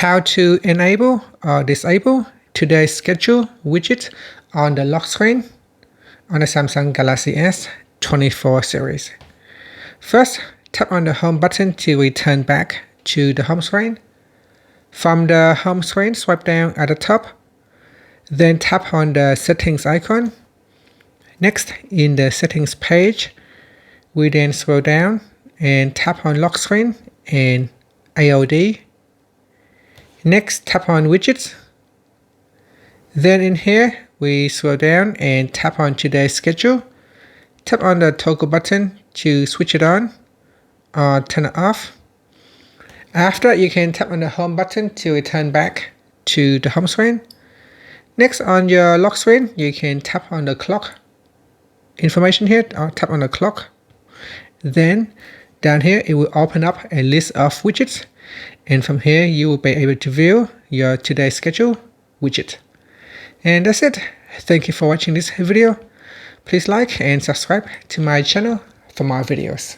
how to enable or disable today's schedule widget on the lock screen on the Samsung Galaxy S24 series. First, tap on the home button to return back to the home screen. From the home screen, swipe down at the top, then tap on the settings icon. Next, in the settings page, we then scroll down and tap on lock screen and AOD. Next, tap on widgets. Then in here, we scroll down and tap on today's schedule. Tap on the toggle button to switch it on or turn it off. After, you can tap on the home button to return back to the home screen. Next, on your lock screen, you can tap on the clock information here, or tap on the clock. Then down here, it will open up a list of widgets. And from here, you will be able to view your today's schedule widget. And that's it. Thank you for watching this video. Please like and subscribe to my channel for more videos.